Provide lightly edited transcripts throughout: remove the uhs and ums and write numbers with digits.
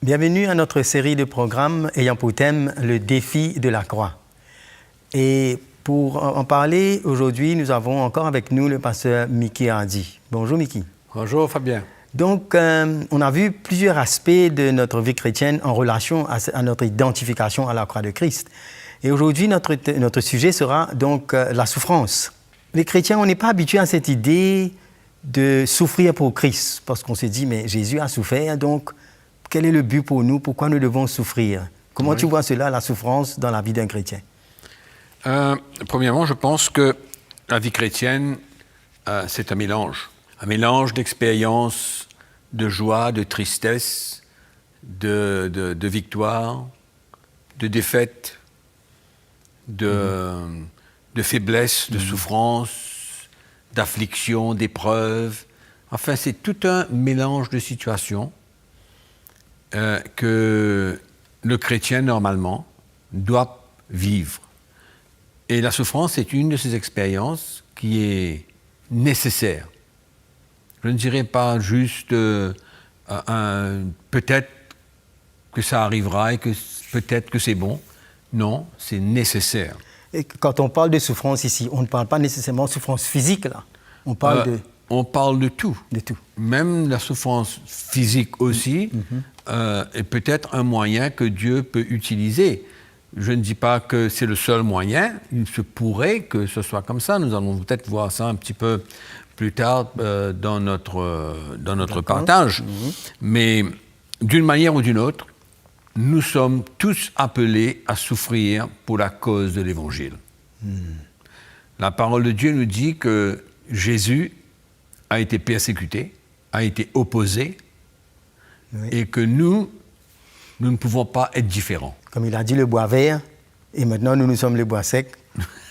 Bienvenue à notre série de programmes ayant pour thème le défi de la croix. Et pour en parler aujourd'hui, nous avons encore avec nous le pasteur Mickey Hardy. Bonjour Mickey. Bonjour Fabien. Donc, on a vu plusieurs aspects de notre vie chrétienne en relation à notre identification à la croix de Christ. Et aujourd'hui, notre sujet sera donc la souffrance. Les chrétiens, on n'est pas habitués à cette idée de souffrir pour Christ, parce qu'on se dit, mais Jésus a souffert, donc quel est le but pour nous? Pourquoi nous devons souffrir? Comment tu vois cela, la souffrance, dans la vie d'un chrétien? Premièrement, je pense que la vie chrétienne, c'est un mélange d'expériences, de joie, de tristesse, de victoire, de défaite, de faiblesse, de souffrance, d'affliction, d'épreuves. Enfin, c'est tout un mélange de situations que le chrétien, normalement, doit vivre. Et la souffrance est une de ces expériences qui est nécessaire. Je ne dirais pas juste peut-être que ça arrivera et que peut-être que c'est bon. Non, c'est nécessaire. Et quand on parle de souffrance ici, on ne parle pas nécessairement de souffrance physique, là. On parle de... On parle de tout. De tout. Même la souffrance physique aussi est peut-être un moyen que Dieu peut utiliser. Je ne dis pas que c'est le seul moyen. Il se pourrait que ce soit comme ça. Nous allons peut-être voir ça un petit peu plus tard dans notre partage. Mais d'une manière ou d'une autre, nous sommes tous appelés à souffrir pour la cause de l'Évangile. La parole de Dieu nous dit que Jésus a été persécuté, a été opposé, et que nous ne pouvons pas être différents. Comme il a dit le bois vert, et maintenant nous sommes le bois sec,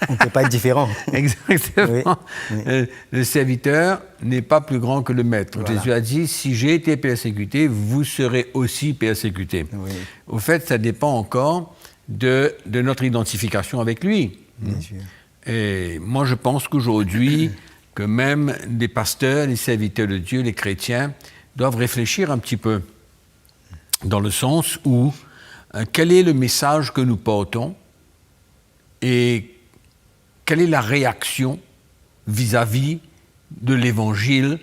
on ne peut pas être différents. Exactement. Oui. Le serviteur n'est pas plus grand que le maître. Voilà. Jésus a dit, si j'ai été persécuté, vous serez aussi persécutés. Oui. Au fait, ça dépend encore de notre identification avec lui. Bien sûr. Et moi, je pense qu'aujourd'hui, que même les pasteurs, les serviteurs de Dieu, les chrétiens, doivent réfléchir un petit peu dans le sens où quel est le message que nous portons et quelle est la réaction vis-à-vis de l'Évangile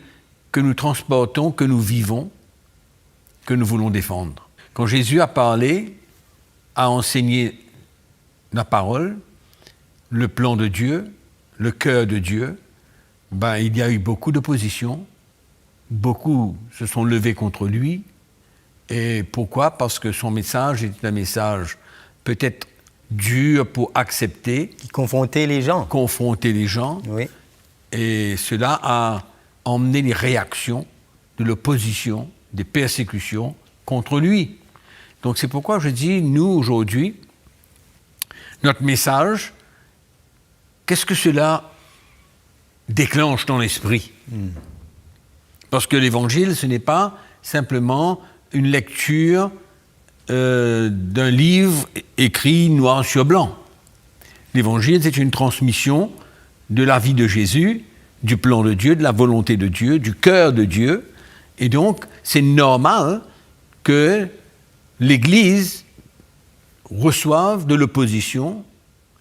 que nous transportons, que nous vivons, que nous voulons défendre. Quand Jésus a parlé, a enseigné la parole, le plan de Dieu, le cœur de Dieu, il y a eu beaucoup d'opposition, beaucoup se sont levés contre lui. Et pourquoi? Parce que son message est un message peut-être dur pour accepter. Qui confrontait les gens. Confronter les gens. Oui. Et cela a emmené les réactions de l'opposition, des persécutions contre lui. Donc c'est pourquoi je dis, nous aujourd'hui, notre message, qu'est-ce que cela déclenche dans l'esprit? Parce que l'Évangile, ce n'est pas simplement une lecture d'un livre écrit noir sur blanc. L'Évangile, c'est une transmission de la vie de Jésus, du plan de Dieu, de la volonté de Dieu, du cœur de Dieu. Et donc, c'est normal que l'Église reçoive de l'opposition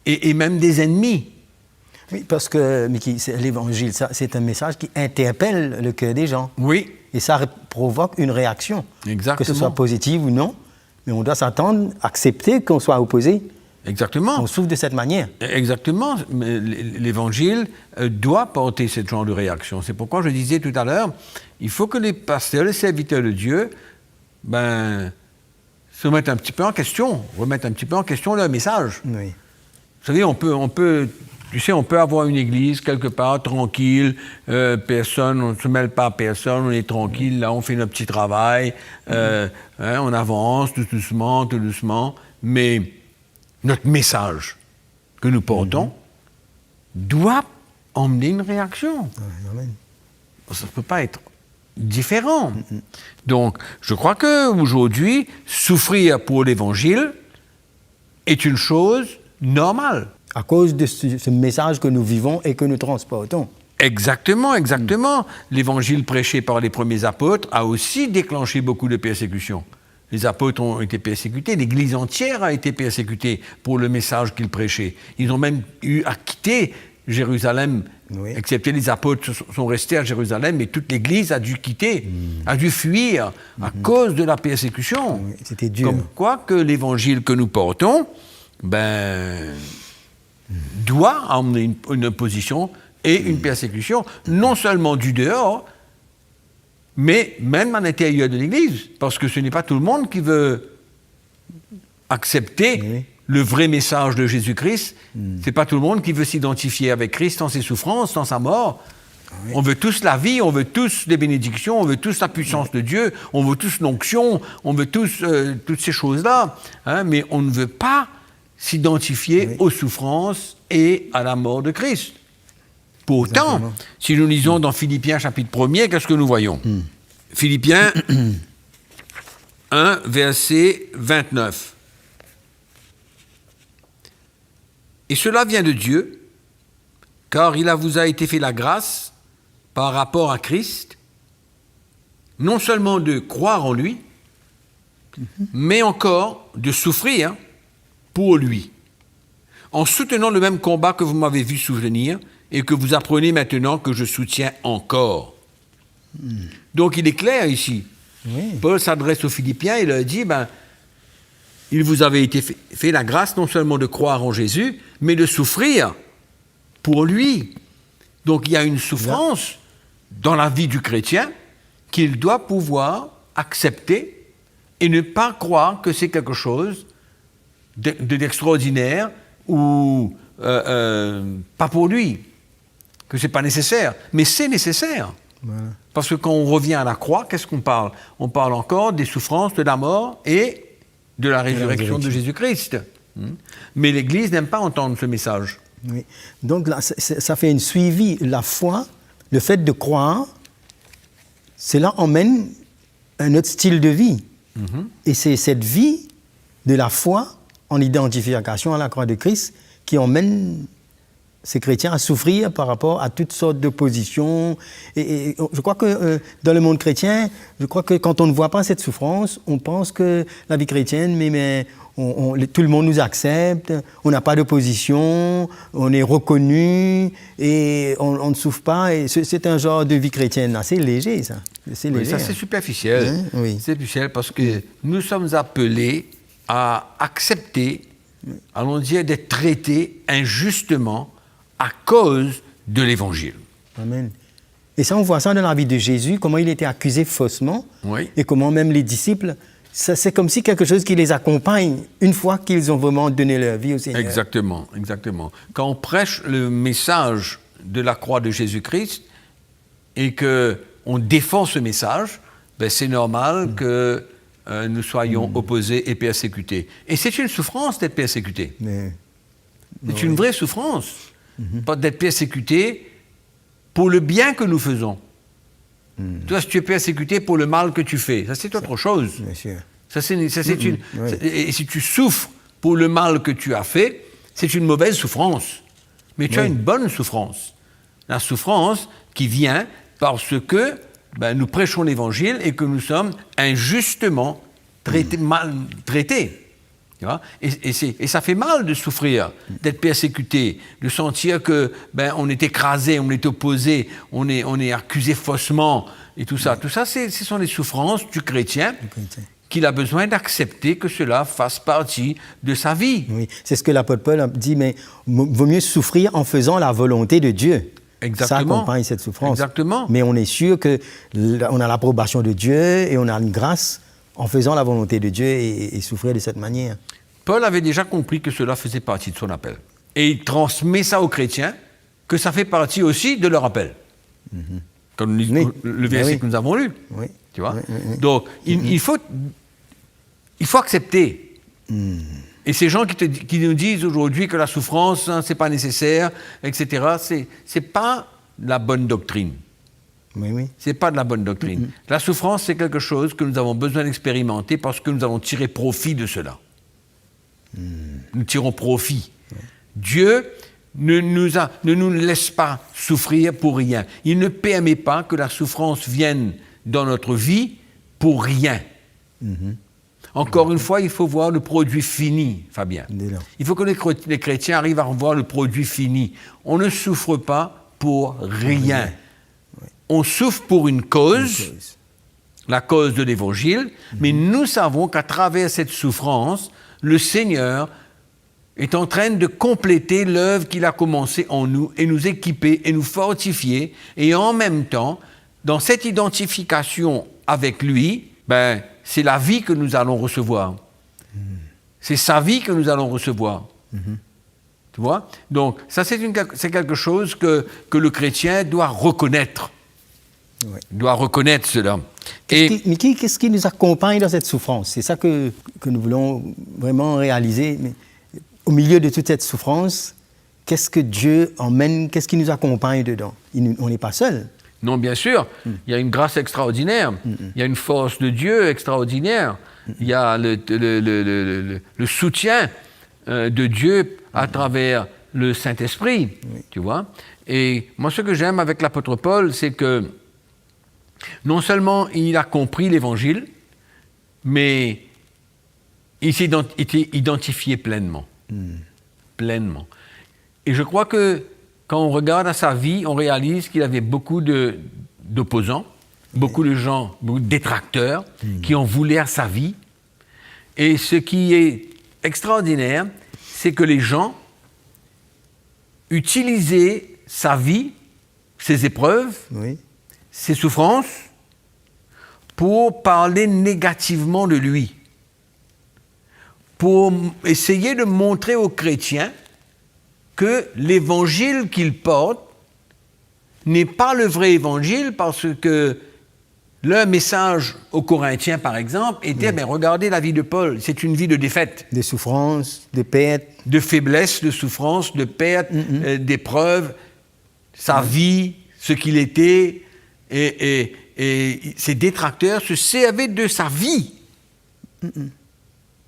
et même des ennemis. Oui, parce que, Mickey, l'Évangile, c'est un message qui interpelle le cœur des gens. Oui. Et ça provoque une réaction. Exactement. Que ce soit positive ou non, mais on doit s'attendre, accepter qu'on soit opposé. Exactement. On souffre de cette manière. Exactement. L'Évangile doit porter ce genre de réaction. C'est pourquoi je disais tout à l'heure, il faut que les pasteurs, les serviteurs de Dieu, se remettent un petit peu en question, leur message. Oui. Vous savez, on peut avoir une église quelque part, tranquille, personne, on ne se mêle pas à personne, on est tranquille, là, on fait notre petit travail, on avance tout doucement, mais notre message que nous portons doit emmener une réaction. Amen. Ça ne peut pas être différent. Donc, je crois qu'aujourd'hui, souffrir pour l'Évangile est une chose normale. À cause de ce message que nous vivons et que nous transportons. Exactement. L'Évangile prêché par les premiers apôtres a aussi déclenché beaucoup de persécutions. Les apôtres ont été persécutés, l'Église entière a été persécutée pour le message qu'ils prêchaient. Ils ont même eu à quitter Jérusalem, excepté les apôtres sont restés à Jérusalem, et toute l'Église a dû quitter, a dû fuir à cause de la persécution. Oui, c'était dur. Comme quoi que l'Évangile que nous portons, doit emmener une opposition et une persécution, non seulement du dehors, mais même à l'intérieur de l'Église, parce que ce n'est pas tout le monde qui veut accepter le vrai message de Jésus-Christ. C'est pas tout le monde qui veut s'identifier avec Christ dans ses souffrances, dans sa mort. Oui. On veut tous la vie, on veut tous les bénédictions, on veut tous la puissance de Dieu, on veut tous l'onction, on veut tous toutes ces choses-là, hein, mais on ne veut pas s'identifier aux souffrances et à la mort de Christ. Pourtant, si nous lisons dans Philippiens chapitre 1er, qu'est-ce que nous voyons ? Philippiens 1, verset 29. Et cela vient de Dieu, car il vous a été fait la grâce par rapport à Christ, non seulement de croire en lui, mais encore de souffrir pour lui, en soutenant le même combat que vous m'avez vu soutenir et que vous apprenez maintenant que je soutiens encore. Donc il est clair ici. Oui. Paul s'adresse aux Philippiens et leur dit, il vous avait été fait la grâce non seulement de croire en Jésus, mais de souffrir pour lui. Donc il y a une souffrance dans la vie du chrétien qu'il doit pouvoir accepter et ne pas croire que c'est quelque chose d'extraordinaire ou pas pour lui, que c'est pas nécessaire. Mais c'est nécessaire. Voilà. Parce que quand on revient à la croix, qu'est-ce qu'on parle ? On parle encore des souffrances, de la mort et de la résurrection de Jésus-Christ. Mais l'Église n'aime pas entendre ce message. Oui. Donc là, ça fait une suivi. La foi, le fait de croire, cela emmène un autre style de vie. Et c'est cette vie de la foi en identification à la croix de Christ qui emmène ces chrétiens à souffrir par rapport à toutes sortes d'oppositions. Et je crois que dans le monde chrétien, je crois que quand on ne voit pas cette souffrance, on pense que la vie chrétienne, tout le monde nous accepte, on n'a pas d'opposition, on est reconnu et on ne souffre pas. Et c'est un genre de vie chrétienne assez léger, ça. C'est léger, ça, c'est superficiel. Hein? Oui. C'est superficiel parce que nous sommes appelés à accepter, allons dire, d'être traités injustement à cause de l'Évangile. Amen. Et ça, on voit ça dans la vie de Jésus, comment il était accusé faussement, et comment même les disciples, c'est comme si quelque chose qui les accompagne une fois qu'ils ont vraiment donné leur vie au Seigneur. Exactement, exactement. Quand on prêche le message de la croix de Jésus-Christ et qu'on défend ce message, c'est normal que nous soyons opposés et persécutés. Et c'est une souffrance d'être persécuté. C'est une vraie souffrance. Pas d'être persécuté pour le bien que nous faisons. Toi, si tu es persécuté pour le mal que tu fais, ça c'est autre chose. Bien sûr. Et si tu souffres pour le mal que tu as fait, c'est une mauvaise souffrance. Mais tu as une bonne souffrance. La souffrance qui vient parce que nous prêchons l'Évangile et que nous sommes injustement mal traités. Et ça fait mal de souffrir, d'être persécuté, de sentir que on est écrasé, on est opposé, on est accusé faussement et tout ça. Tout ça, ce sont les souffrances du chrétien qu'il a besoin d'accepter que cela fasse partie de sa vie. Oui, c'est ce que l'apôtre Paul a dit, mais vaut mieux souffrir en faisant la volonté de Dieu. Exactement. Ça accompagne cette souffrance. Exactement. Mais on est sûr qu'on a l'approbation de Dieu et on a une grâce en faisant la volonté de Dieu et souffrir de cette manière. Paul avait déjà compris que cela faisait partie de son appel. Et il transmet ça aux chrétiens, que ça fait partie aussi de leur appel. Comme le verset que nous avons lu. Oui. Tu vois ? Donc, il faut accepter. Et ces gens qui nous disent aujourd'hui que la souffrance, c'est pas nécessaire, etc., c'est pas la bonne doctrine. C'est pas de la bonne doctrine. La souffrance, c'est quelque chose que nous avons besoin d'expérimenter parce que nous avons tiré profit de cela. Nous tirons profit. Dieu ne nous laisse pas souffrir pour rien. Il ne permet pas que la souffrance vienne dans notre vie pour rien. Encore une fois, il faut voir le produit fini, Fabien. Dis-le. Il faut que les chrétiens arrivent à voir le produit fini. On ne souffre pas pour rien. On souffre pour une cause, la cause de l'Évangile, mais nous savons qu'à travers cette souffrance, le Seigneur est en train de compléter l'œuvre qu'il a commencée en nous et nous équiper et nous fortifier. Et en même temps, dans cette identification avec lui, c'est la vie que nous allons recevoir. C'est sa vie que nous allons recevoir. Tu vois? Donc, ça, c'est quelque chose que le chrétien doit reconnaître. Ouais. Il doit reconnaître cela. Mais qu'est-ce qui nous accompagne dans cette souffrance? C'est ça que nous voulons vraiment réaliser. Mais au milieu de toute cette souffrance, qu'est-ce que Dieu emmène? Qu'est-ce qui nous accompagne dedans? On n'est pas seul. Non, bien sûr. Il y a une grâce extraordinaire. Il y a une force de Dieu extraordinaire. Il y a le soutien de Dieu à travers le Saint-Esprit. Tu vois? Et moi, ce que j'aime avec l'apôtre Paul, c'est que non seulement il a compris l'Évangile, mais il s'est identifié pleinement. Pleinement. Et je crois que quand on regarde à sa vie, on réalise qu'il avait beaucoup d'opposants, beaucoup de gens, beaucoup de détracteurs qui en voulaient à sa vie. Et ce qui est extraordinaire, c'est que les gens utilisaient sa vie, ses épreuves, ses souffrances, pour parler négativement de lui, pour essayer de montrer aux chrétiens que l'évangile qu'il porte n'est pas le vrai évangile, parce que le message aux Corinthiens, par exemple, était, regardez la vie de Paul, c'est une vie de défaite. De souffrance, de perte. De faiblesse, de souffrance, de perte, d'épreuves, sa vie, ce qu'il était, et ses détracteurs se servaient de sa vie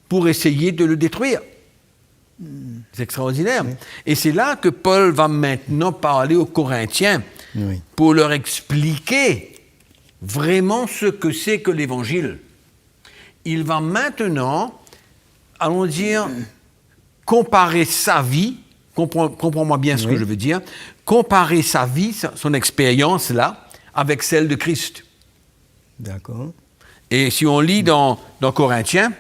pour essayer de le détruire. C'est extraordinaire. Et c'est là que Paul va maintenant parler aux Corinthiens pour leur expliquer vraiment ce que c'est que l'Évangile. Il va maintenant, allons dire, comparer sa vie, comprends-moi bien ce que je veux dire, comparer sa vie, son expérience là, avec celle de Christ. D'accord. Et si on lit dans Corinthiens,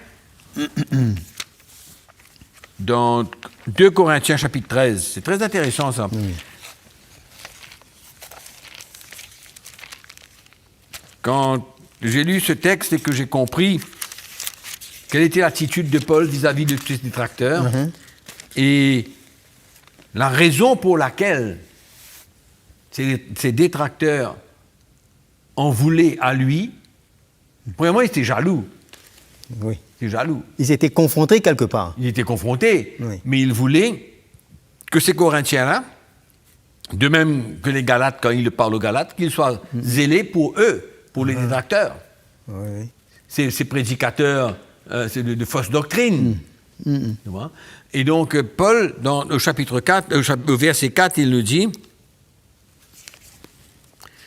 dans 2 Corinthiens chapitre 13, c'est très intéressant ça. Quand j'ai lu ce texte et que j'ai compris quelle était l'attitude de Paul vis-à-vis de ses détracteurs, et la raison pour laquelle ces détracteurs en voulaient à lui, premièrement, ils étaient jaloux. Oui. Ils étaient jaloux. Ils étaient confrontés quelque part. Ils étaient confrontés, mais ils voulaient que ces Corinthiens-là, de même que les Galates, quand ils parlent aux Galates, qu'ils soient zélés pour eux, pour les détracteurs. Ces prédicateurs de fausses doctrines. Tu vois? Et donc, Paul, dans le chapitre 4, au verset 4, il nous dit...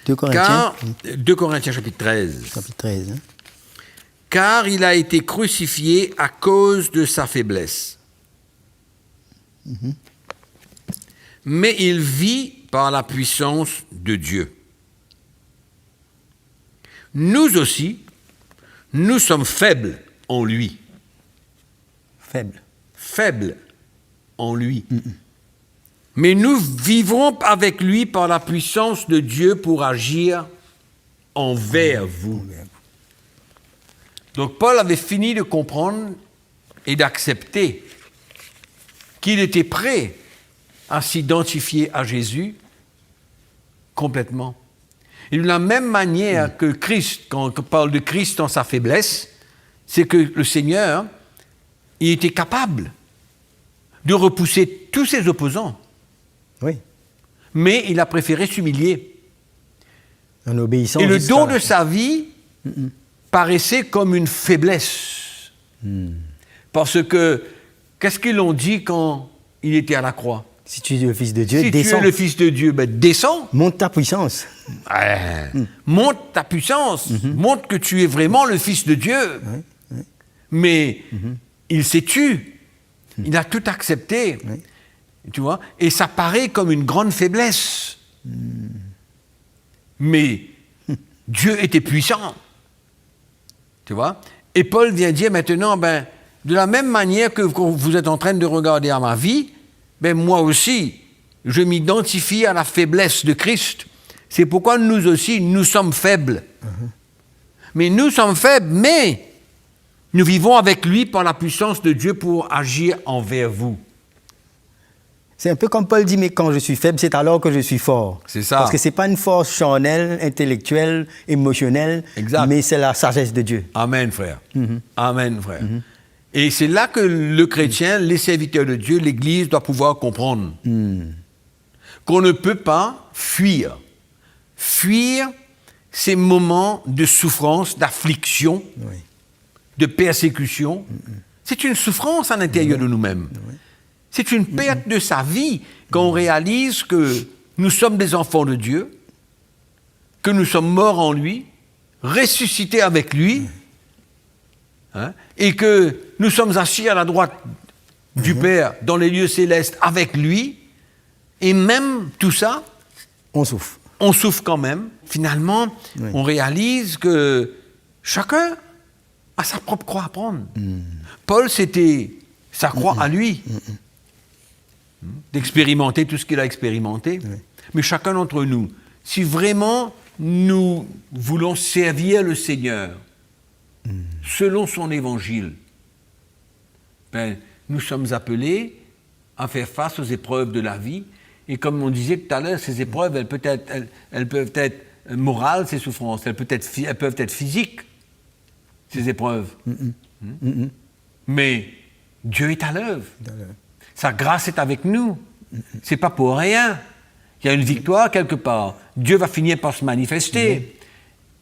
2 Corinthiens. 2 Corinthiens, chapitre 13. Chapitre 13. Car il a été crucifié à cause de sa faiblesse. Mais il vit par la puissance de Dieu. Nous aussi, nous sommes faibles en lui. Faibles en lui. Mais nous vivrons avec lui par la puissance de Dieu pour agir envers vous. Donc Paul avait fini de comprendre et d'accepter qu'il était prêt à s'identifier à Jésus complètement. Et de la même manière que Christ, quand on parle de Christ dans sa faiblesse, c'est que le Seigneur, il était capable de repousser tous ses opposants. Oui. Mais il a préféré s'humilier. En obéissant. Et le don de sa vie paraissait comme une faiblesse. Parce que, qu'est-ce qu'ils ont dit quand il était à la croix? Si tu es le Fils de Dieu, si descends. Si tu es le Fils de Dieu, descends. Monte ta puissance. Monte ta puissance. Montre que tu es vraiment le Fils de Dieu. mais il s'est tu. Il a tout accepté. Oui. Tu vois? Et ça paraît comme une grande faiblesse. Mais Dieu était puissant. Tu vois? Et Paul vient dire maintenant, de la même manière que vous êtes en train de regarder à ma vie, moi aussi, je m'identifie à la faiblesse de Christ. C'est pourquoi nous aussi, nous sommes faibles. Mais nous sommes faibles, mais nous vivons avec lui par la puissance de Dieu pour agir envers vous. C'est un peu comme Paul dit, mais quand je suis faible, c'est alors que je suis fort. C'est ça. Parce que ce n'est pas une force charnelle, intellectuelle, émotionnelle, Exact. mais c'est la sagesse de Dieu. Amen, frère. Amen, frère. Et c'est là que le chrétien, les serviteurs de Dieu, l'Église doit pouvoir comprendre qu'on ne peut pas fuir. Fuir ces moments de souffrance, d'affliction, Oui. de persécution. C'est une souffrance à l'intérieur de nous-mêmes. C'est une perte de sa vie quand on réalise que nous sommes des enfants de Dieu, que nous sommes morts en lui, ressuscités avec lui, et que nous sommes assis à la droite du Père dans les lieux célestes avec lui, et même tout ça, On souffre. on souffre quand même. Finalement, on réalise que chacun a sa propre croix à prendre. Paul, c'était sa croix à lui, d'expérimenter tout ce qu'il a expérimenté. Mais chacun d'entre nous, si vraiment nous voulons servir le Seigneur selon son évangile, nous sommes appelés à faire face aux épreuves de la vie. Et comme on disait tout à l'heure, ces épreuves, elles peuvent être morales, ces souffrances, elles peuvent être physiques, ces épreuves. Mais Dieu est à l'œuvre. Sa grâce est avec nous. C'est pas pour rien. Il y a une victoire quelque part. Dieu va finir par se manifester.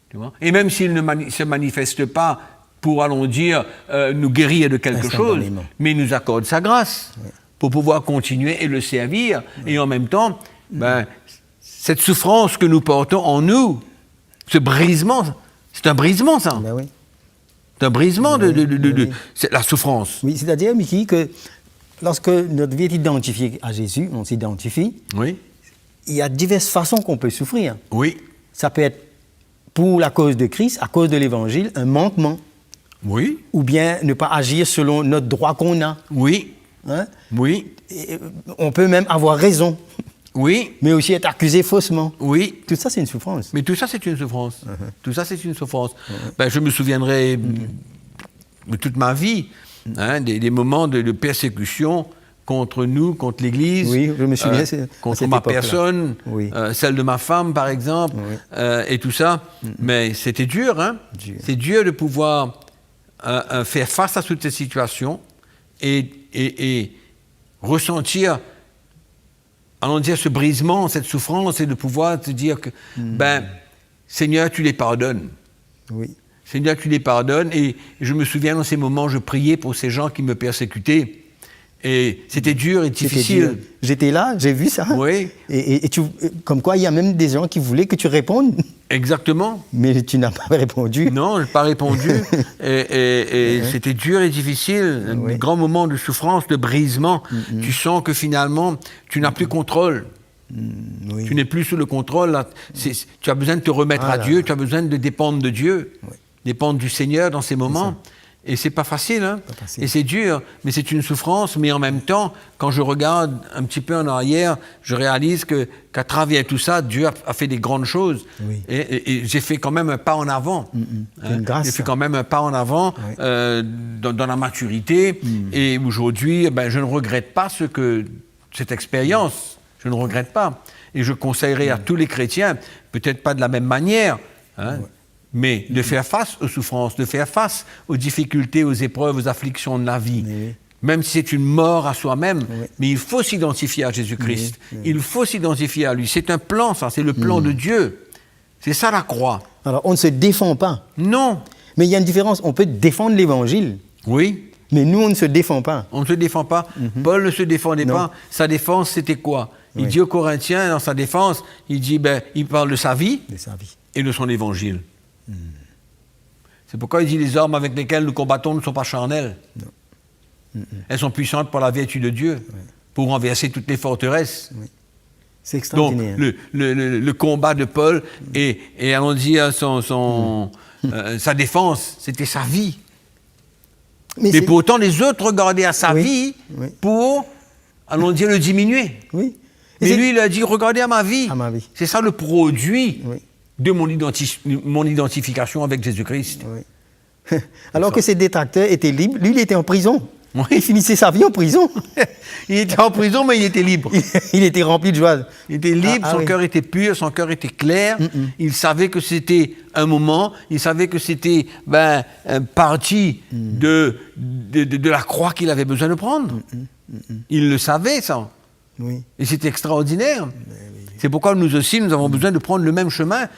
Tu vois? Et même s'il ne se manifeste pas pour, allons dire, nous guérir de quelque chose, mais il nous accorde sa grâce pour pouvoir continuer et le servir. Et en même temps, cette souffrance que nous portons en nous, ce brisement, c'est un brisement, ça. Oui. C'est un brisement c'est la souffrance. Oui, c'est-à-dire, Mickey, que lorsque notre vie est identifiée à Jésus, on s'identifie, Oui. il y a diverses façons qu'on peut souffrir. Oui. Ça peut être pour la cause de Christ, à cause de l'Évangile, un manquement, Oui. ou bien ne pas agir selon notre droit qu'on a. Oui. Hein? Oui. Et on peut même avoir raison, Oui. mais aussi être accusé faussement. Oui. Tout ça, c'est une souffrance. Mais tout ça, c'est une souffrance. Tout ça, c'est une souffrance. Je me souviendrai de toute ma vie des moments de persécution contre nous, contre l'Église, Oui, je me souviens, c'est à contre cette ma époque-là. personne, Oui. celle de ma femme, par exemple, et tout ça. Mais c'était dur, Dur. C'est dur de pouvoir faire face à toutes ces situations et ressentir, allons dire, ce brisement, cette souffrance, et de pouvoir te dire que, Seigneur, tu les pardonnes. Oui. Seigneur, tu les pardonnes. Et je me souviens, dans ces moments, je priais pour ces gens qui me persécutaient. Et c'était dur et difficile. Dur. J'étais là, j'ai vu ça. Oui. Et comme quoi, il y a même des gens qui voulaient que tu répondes, Exactement. mais tu n'as pas répondu. Non, je n'ai pas répondu. Et c'était dur et difficile. Un grand moment de souffrance, de brisement. Tu sens que finalement, tu n'as plus contrôle. Oui. Tu n'es plus sous le contrôle. Là. Tu as besoin de te remettre à Dieu. Tu as besoin de dépendre de Dieu. Dépendre du Seigneur dans ces moments. Et c'est pas facile, Pas facile. Et c'est dur, mais c'est une souffrance. Mais en même temps, quand je regarde un petit peu en arrière, je réalise qu'à travers tout ça, Dieu a fait des grandes choses. Oui. Et j'ai fait quand même un pas en avant. C'est une grâce, J'ai fait ça. quand même un pas en avant dans la maturité. Et aujourd'hui, je ne regrette pas cette expérience. Je ne regrette pas. Et je conseillerais à tous les chrétiens, peut-être pas de la même manière, mais de faire face aux souffrances, de faire face aux difficultés, aux épreuves, aux afflictions de la vie. Même si c'est une mort à soi-même, mais il faut s'identifier à Jésus-Christ. Il faut s'identifier à lui. C'est un plan, ça, c'est le plan de Dieu. C'est ça la croix. Alors, on ne se défend pas. Non. Mais il y a une différence. On peut défendre l'Évangile, Oui. mais nous, on ne se défend pas. On ne se défend pas. Paul ne se défendait pas. Sa défense, c'était quoi? Il dit aux Corinthiens, dans sa défense, il dit, il parle de sa vie De sa vie. et de son évangile. C'est pourquoi il dit les armes avec lesquelles nous combattons ne sont pas charnelles. Elles sont puissantes par la vertu de Dieu, pour renverser toutes les forteresses. Oui. C'est Donc, extraordinaire. le combat de Paul et allons dire sa défense, c'était sa vie. Mais c'est- pourtant, les autres regardaient à sa Oui, vie oui. pour, allons dire, le diminuer. Oui. Et Mais c'est- lui, il a dit, regardez à ma vie. À ma vie. C'est ça le produit Oui. de mon identification avec Jésus-Christ. Oui. Alors que ses détracteurs étaient libres, lui, il était en prison. Oui. Il finissait sa vie en prison. Il était en prison, mais il était libre. Il était rempli de joie. Il était libre, son oui. cœur était pur, son cœur était clair. Il savait que c'était un moment, il savait que c'était une partie de la croix qu'il avait besoin de prendre. Il le savait, ça. Oui. Et c'était extraordinaire. C'est pourquoi nous aussi, nous avons besoin de prendre le même chemin.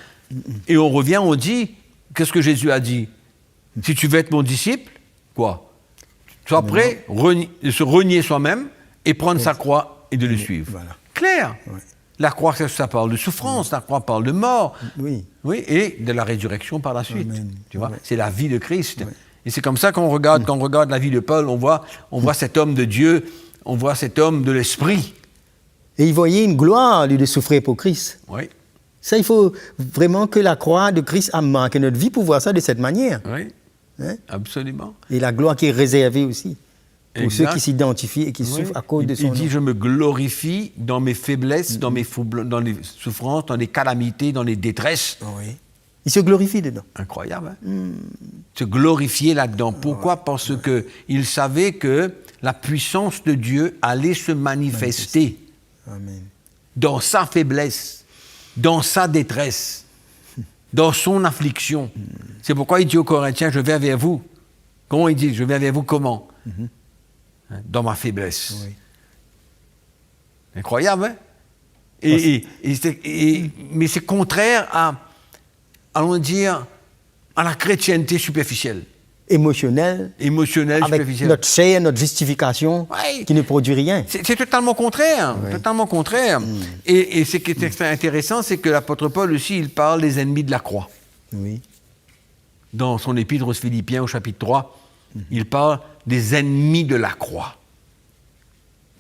Et on revient, on dit, qu'est-ce que Jésus a dit? Si tu veux être mon disciple, quoi? Sois prêt de se renier soi-même et prendre sa croix et de le suivre. Voilà. Clair. Ouais. La croix, ça parle de souffrance, la croix parle de mort. Oui. Oui, et de la résurrection par la suite. Amen. Tu vois, Ouais. c'est la vie de Christ. Et c'est comme ça qu'on regarde, quand on regarde la vie de Paul, on voit cet homme de Dieu, on voit cet homme de l'esprit. Et il voyait une gloire, lui, de souffrir pour Christ. Oui, Ça, il faut vraiment que la croix de Christ a marqué notre vie pour voir ça de cette manière. oui, Hein? absolument. Et la gloire qui est réservée aussi pour Exact. ceux qui s'identifient et qui Oui. souffrent à cause de Il son dit, nom. je me glorifie dans mes faiblesses, dans les souffrances, dans les calamités, dans les détresses. Oui. Il se glorifie dedans. Incroyable, hein? Se glorifier là-dedans. Pourquoi? Parce que il savait que la puissance de Dieu allait se manifester Amen. dans sa faiblesse, dans sa détresse, dans son affliction. C'est pourquoi il dit aux Corinthiens, je viens vers vous. Comment il dit? Je viens vers vous comment? Hein, dans ma faiblesse. Oui. Incroyable, hein? Mais c'est contraire à, allons dire, à la chrétienté superficielle, Émotionnel, émotionnelle, avec superficielle. notre chair, notre justification, Ouais. qui ne produit rien. C'est totalement contraire, Ouais. totalement contraire. Et ce qui est intéressant, c'est que l'apôtre Paul aussi, il parle des ennemis de la croix. Oui. Dans son épître aux Philippiens au chapitre 3, il parle des ennemis de la croix.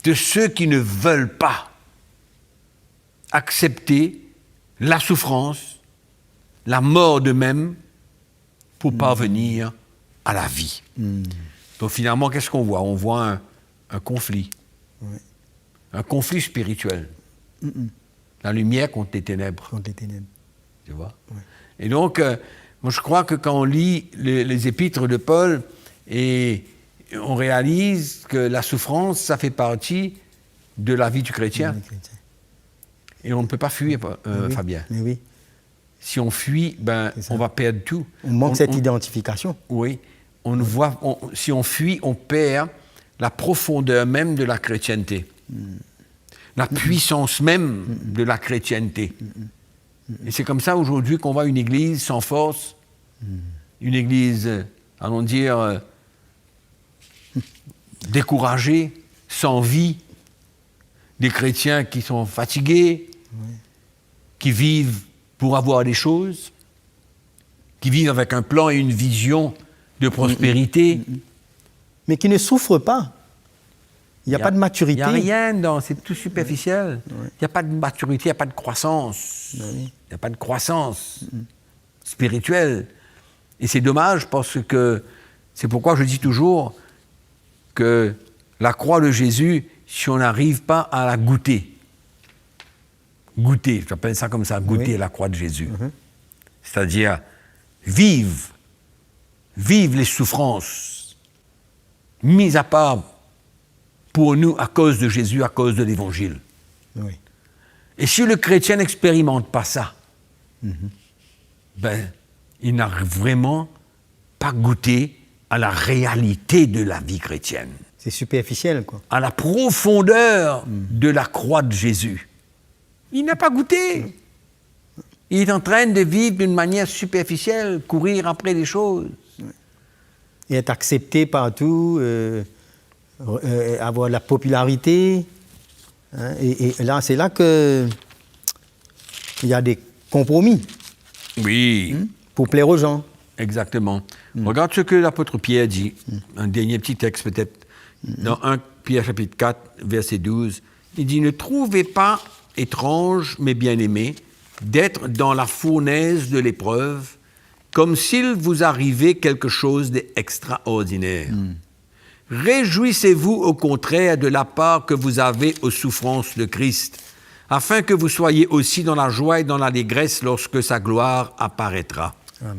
De ceux qui ne veulent pas accepter la souffrance, la mort d'eux-mêmes pour parvenir à la vie. Donc finalement, qu'est-ce qu'on voit? On voit un conflit. Ouais. Un conflit spirituel. La lumière contre les ténèbres. Contre les ténèbres. Tu vois? Et donc, moi je crois que quand on lit les épîtres de Paul, et on réalise que la souffrance, ça fait partie de la vie du chrétien. Les chrétiens. Et on ne peut pas fuir, Fabien. Mais oui. Si on fuit, C'est ça. on va perdre tout. On manque cette identification. Oui. Si on fuit, on perd la profondeur même de la chrétienté. La puissance même de la chrétienté. Et c'est comme ça aujourd'hui qu'on voit une église sans force, une église, allons dire, découragée, sans vie, des chrétiens qui sont fatigués, qui vivent pour avoir des choses, qui vivent avec un plan et une vision de prospérité. Mais qui ne souffrent pas. Il n'y a pas de maturité. Il n'y a rien dans, c'est tout superficiel. Il n'y a pas de maturité, il n'y a pas de croissance. Il n'y a pas de croissance spirituelle. Et c'est dommage parce que c'est pourquoi je dis toujours que la croix de Jésus, si on n'arrive pas à la goûter, j'appelle ça comme ça, goûter la croix de Jésus. C'est-à-dire vivre les souffrances mises à part pour nous à cause de Jésus, à cause de l'Évangile. Oui. Et si le chrétien n'expérimente pas ça, il n'a vraiment pas goûté à la réalité de la vie chrétienne, C'est superficiel, quoi. à la profondeur de la croix de Jésus. Il n'a pas goûté. Il est en train de vivre d'une manière superficielle, courir après les choses. Et être accepté partout, avoir la popularité. Hein, et là, c'est là que il y a des compromis Oui, pour plaire aux gens. exactement. Regarde ce que l'apôtre Pierre dit, un dernier petit texte peut-être, dans 1 Pierre chapitre 4, verset 12. Il dit « Ne trouvez pas étrange, mes bien-aimés, d'être dans la fournaise de l'épreuve, comme s'il vous arrivait quelque chose d'extraordinaire. Réjouissez-vous au contraire de la part que vous avez aux souffrances de Christ, afin que vous soyez aussi dans la joie et dans l'allégresse lorsque sa gloire apparaîtra. Amen.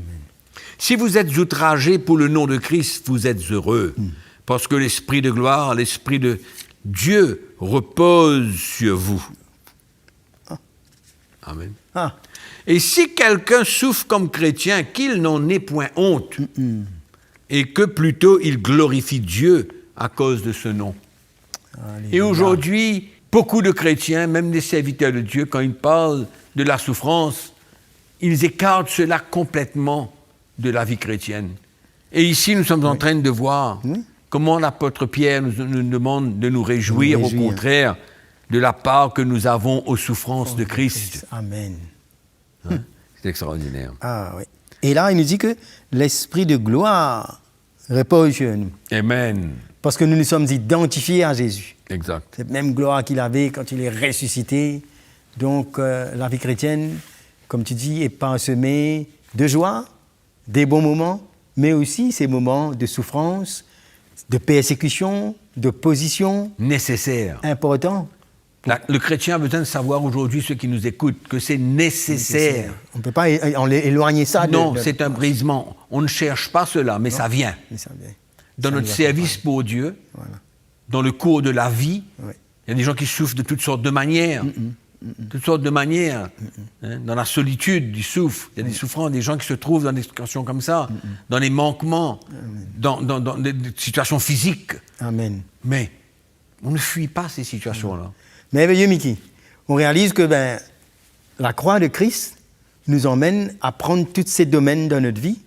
Si vous êtes outragés pour le nom de Christ, vous êtes heureux, parce que l'Esprit de gloire, l'Esprit de Dieu repose sur vous. Amen. Ah, Et si quelqu'un souffre comme chrétien, qu'il n'en ait point honte, et que plutôt il glorifie Dieu à cause de ce nom. alléluia. Et aujourd'hui, beaucoup de chrétiens, même des serviteurs de Dieu, quand ils parlent de la souffrance, ils écartent cela complètement de la vie chrétienne. Et ici, nous sommes en train de voir comment l'apôtre Pierre nous demande de nous réjouir, au contraire, de la part que nous avons aux souffrances de Christ. Amen. C'est extraordinaire. Ah oui. Et là, il nous dit que l'Esprit de gloire repose sur nous. Amen. Parce que nous nous sommes identifiés à Jésus. Exact. Cette même gloire qu'il avait quand il est ressuscité. Donc, la vie chrétienne, comme tu dis, est parsemée de joie, des bons moments, mais aussi ces moments de souffrance, de persécution, d'opposition. Nécessaire. Importants. Le chrétien a besoin de savoir aujourd'hui, ceux qui nous écoutent, que c'est nécessaire. On ne peut pas éloigner ça. Non, c'est un brisement. On ne cherche pas cela, mais ça vient. Mais ça vient. Dans notre service pour Dieu, Voilà. dans le cours de la vie, Oui. il y a des gens qui souffrent de toutes sortes de manières. Toutes sortes de manières. Hein. Dans la solitude, ils souffrent. Il y a des souffrances, des gens qui se trouvent dans des situations comme ça, dans les manquements, dans des situations physiques. Amen. Mais on ne fuit pas ces situations-là. Merveilleux, Mickey. On réalise que la croix de Christ nous emmène à prendre tous ces domaines dans notre vie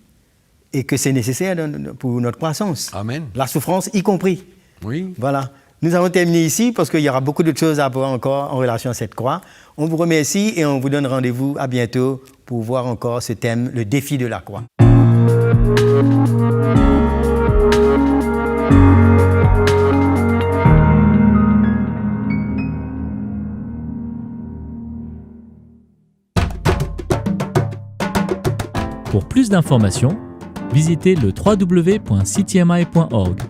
et que c'est nécessaire pour notre croissance. Amen. La souffrance y compris. Oui. Voilà. Nous avons terminé ici parce qu'il y aura beaucoup d'autres choses à voir encore en relation à cette croix. On vous remercie et on vous donne rendez-vous à bientôt pour voir encore ce thème, le défi de la croix. Pour plus d'informations, visitez le www.ctmi.org.